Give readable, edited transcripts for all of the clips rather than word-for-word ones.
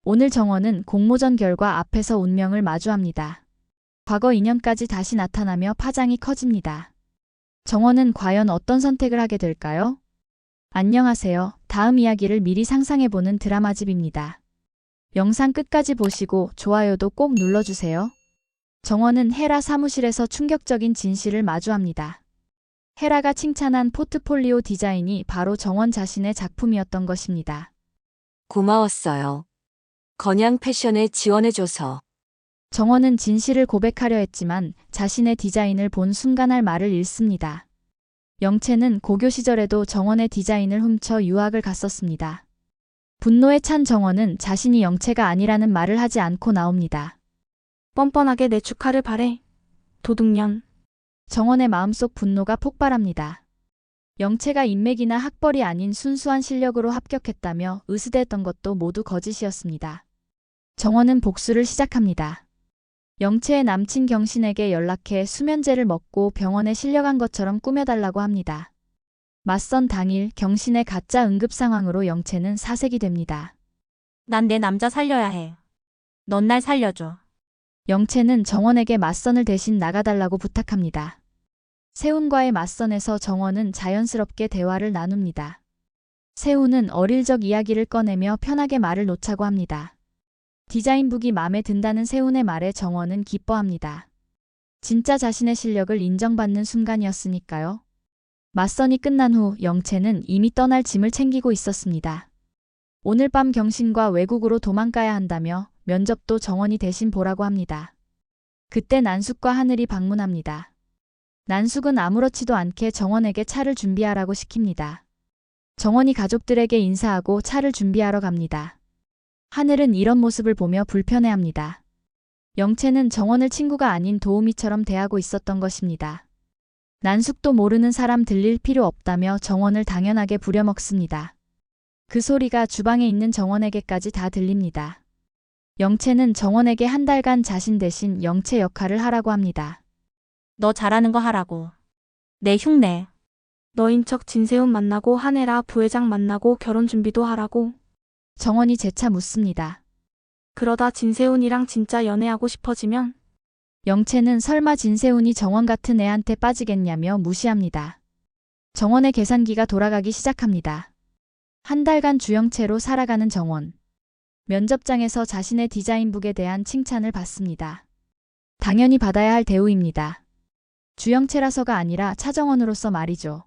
오늘 정원은 공모전 결과 앞에서 운명을 마주합니다. 과거 인연까지 다시 나타나며 파장이 커집니다. 정원은 과연 어떤 선택을 하게 될까요? 안녕하세요. 다음 이야기를 미리 상상해보는 드라마집입니다. 영상 끝까지 보시고 좋아요도 꼭 눌러주세요. 정원은 헤라 사무실에서 충격적인 진실을 마주합니다. 헤라가 칭찬한 포트폴리오 디자인이 바로 정원 자신의 작품이었던 것입니다. 고마웠어요. 건양 패션에 지원해줘서. 정원은 진실을 고백하려 했지만 자신의 디자인을 본 순간 할 말을 잃습니다. 영채는 고교 시절에도 정원의 디자인을 훔쳐 유학을 갔었습니다. 분노에 찬 정원은 자신이 영채가 아니라는 말을 하지 않고 나옵니다. 뻔뻔하게 내 축하를 바래. 도둑년. 정원의 마음속 분노가 폭발합니다. 영채가 인맥이나 학벌이 아닌 순수한 실력으로 합격했다며 으스대했던 것도 모두 거짓이었습니다. 정원은 복수를 시작합니다. 영채의 남친 경신에게 연락해 수면제를 먹고 병원에 실려간 것처럼 꾸며달라고 합니다. 맞선 당일 경신의 가짜 응급 상황으로 영채는 사색이 됩니다. 난 내 남자 살려야 해. 넌 날 살려줘. 영채는 정원에게 맞선을 대신 나가달라고 부탁합니다. 세훈과의 맞선에서 정원은 자연스럽게 대화를 나눕니다. 세훈은 어릴 적 이야기를 꺼내며 편하게 말을 놓자고 합니다. 디자인북이 마음에 든다는 세훈의 말에 정원은 기뻐합니다. 진짜 자신의 실력을 인정받는 순간이었으니까요. 맞선이 끝난 후 영채는 이미 떠날 짐을 챙기고 있었습니다. 오늘 밤 경신과 외국으로 도망가야 한다며 면접도 정원이 대신 보라고 합니다. 그때 난숙과 하늘이 방문합니다. 난숙은 아무렇지도 않게 정원에게 차를 준비하라고 시킵니다. 정원이 가족들에게 인사하고 차를 준비하러 갑니다. 하늘은 이런 모습을 보며 불편해합니다. 영채는 정원을 친구가 아닌 도우미처럼 대하고 있었던 것입니다. 난숙도 모르는 사람 들릴 필요 없다며 정원을 당연하게 부려먹습니다. 그 소리가 주방에 있는 정원에게까지 다 들립니다. 영채는 정원에게 한 달간 자신 대신 영채 역할을 하라고 합니다. 너 잘하는 거 하라고. 내 흉내. 너인 척 진세훈 만나고 한혜라 부회장 만나고 결혼 준비도 하라고. 정원이 재차 묻습니다. 그러다 진세훈이랑 진짜 연애하고 싶어지면? 영채는 설마 진세훈이 정원 같은 애한테 빠지겠냐며 무시합니다. 정원의 계산기가 돌아가기 시작합니다. 한 달간 주영채로 살아가는 정원. 면접장에서 자신의 디자인북에 대한 칭찬을 받습니다. 당연히 받아야 할 대우입니다. 주영채라서가 아니라 차정원으로서 말이죠.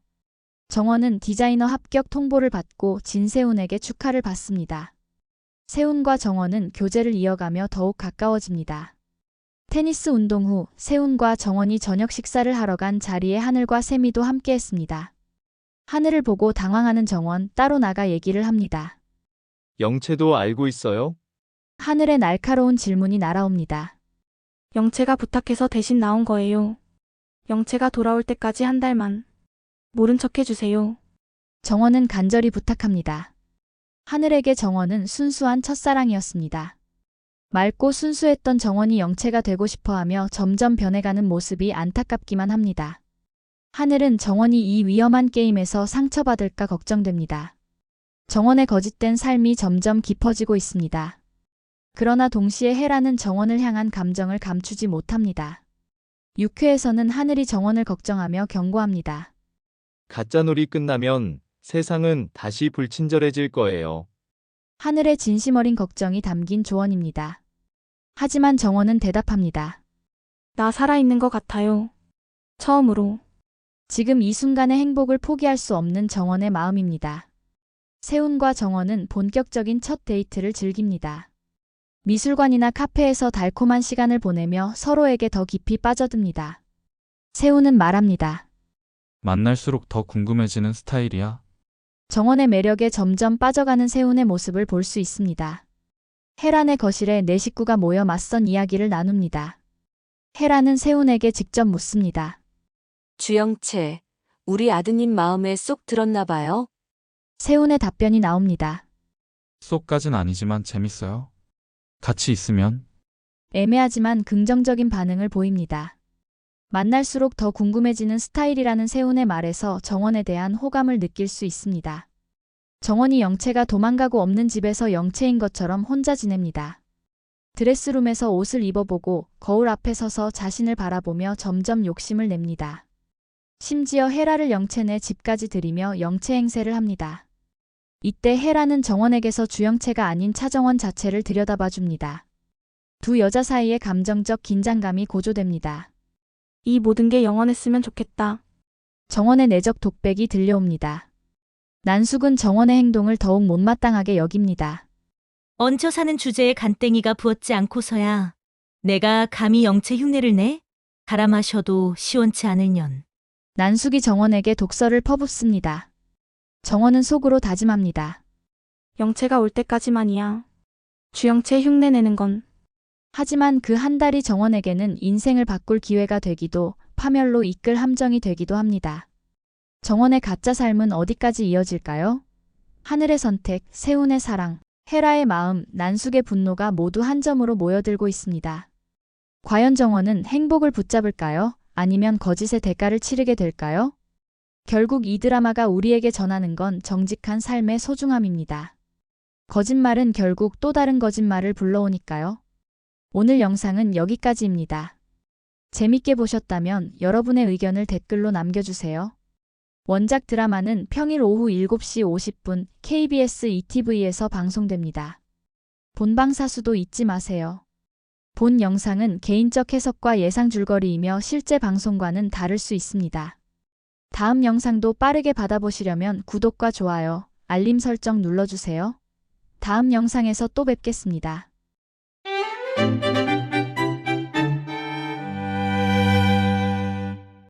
정원은 디자이너 합격 통보를 받고 진세훈에게 축하를 받습니다. 세훈과 정원은 교제를 이어가며 더욱 가까워집니다. 테니스 운동 후 세훈과 정원이 저녁 식사를 하러 간 자리에 하늘과 세미도 함께했습니다. 하늘을 보고 당황하는 정원 따로 나가 얘기를 합니다. 영채도 알고 있어요? 하늘의 날카로운 질문이 날아옵니다. 영채가 부탁해서 대신 나온 거예요. 영채가 돌아올 때까지 한 달만. 모른 척 해주세요. 정원은 간절히 부탁합니다. 하늘에게 정원은 순수한 첫사랑이었습니다. 맑고 순수했던 정원이 영채가 되고 싶어하며 점점 변해가는 모습이 안타깝기만 합니다. 하늘은 정원이 이 위험한 게임에서 상처받을까 걱정됩니다. 정원의 거짓된 삶이 점점 깊어지고 있습니다. 그러나 동시에 헤라는 정원을 향한 감정을 감추지 못합니다. 6회에서는 하늘이 정원을 걱정하며 경고합니다. 가짜놀이 끝나면 세상은 다시 불친절해질 거예요. 하늘의 진심 어린 걱정이 담긴 조언입니다. 하지만 정원은 대답합니다. 나 살아있는 것 같아요. 처음으로. 지금 이 순간의 행복을 포기할 수 없는 정원의 마음입니다. 세훈과 정원은 본격적인 첫 데이트를 즐깁니다. 미술관이나 카페에서 달콤한 시간을 보내며 서로에게 더 깊이 빠져듭니다. 세훈은 말합니다. 만날수록 더 궁금해지는 스타일이야. 정원의 매력에 점점 빠져가는 세훈의 모습을 볼 수 있습니다. 헤란의 거실에 네 식구가 모여 맞선 이야기를 나눕니다. 헤란은 세훈에게 직접 묻습니다. 주영채, 우리 아드님 마음에 쏙 들었나 봐요? 세훈의 답변이 나옵니다. 쏙까진 아니지만 재밌어요. 같이 있으면. 애매하지만 긍정적인 반응을 보입니다. 만날수록 더 궁금해지는 스타일이라는 세훈의 말에서 정원에 대한 호감을 느낄 수 있습니다. 정원이 영채가 도망가고 없는 집에서 영채인 것처럼 혼자 지냅니다. 드레스룸에서 옷을 입어보고 거울 앞에 서서 자신을 바라보며 점점 욕심을 냅니다. 심지어 헤라를 영채네 집까지 들이며 영채 행세를 합니다. 이때 헤라는 정원에게서 주영채가 아닌 차정원 자체를 들여다봐 줍니다. 두 여자 사이에 감정적 긴장감이 고조됩니다. 이 모든 게 영원했으면 좋겠다. 정원의 내적 독백이 들려옵니다. 난숙은 정원의 행동을 더욱 못마땅하게 여깁니다. 얹혀 사는 주제에 간땡이가 부었지 않고서야 내가 감히 영채 흉내를 내? 갈아 마셔도 시원치 않을 년. 난숙이 정원에게 독설을 퍼붓습니다. 정원은 속으로 다짐합니다. 영채가 올 때까지만이야. 주영채 흉내 내는 건. 하지만 그 한 달이 정원에게는 인생을 바꿀 기회가 되기도 파멸로 이끌 함정이 되기도 합니다. 정원의 가짜 삶은 어디까지 이어질까요? 하늘의 선택, 세운의 사랑, 헤라의 마음, 난숙의 분노가 모두 한 점으로 모여들고 있습니다. 과연 정원은 행복을 붙잡을까요? 아니면 거짓의 대가를 치르게 될까요? 결국 이 드라마가 우리에게 전하는 건 정직한 삶의 소중함입니다. 거짓말은 결국 또 다른 거짓말을 불러오니까요. 오늘 영상은 여기까지입니다. 재밌게 보셨다면 여러분의 의견을 댓글로 남겨주세요. 원작 드라마는 평일 오후 7시 50분 KBS ETV에서 방송됩니다. 본방사수도 잊지 마세요. 본 영상은 개인적 해석과 예상 줄거리이며 실제 방송과는 다를 수 있습니다. 다음 영상도 빠르게 받아보시려면 구독과 좋아요, 알림 설정 눌러주세요. 다음 영상에서 또 뵙겠습니다.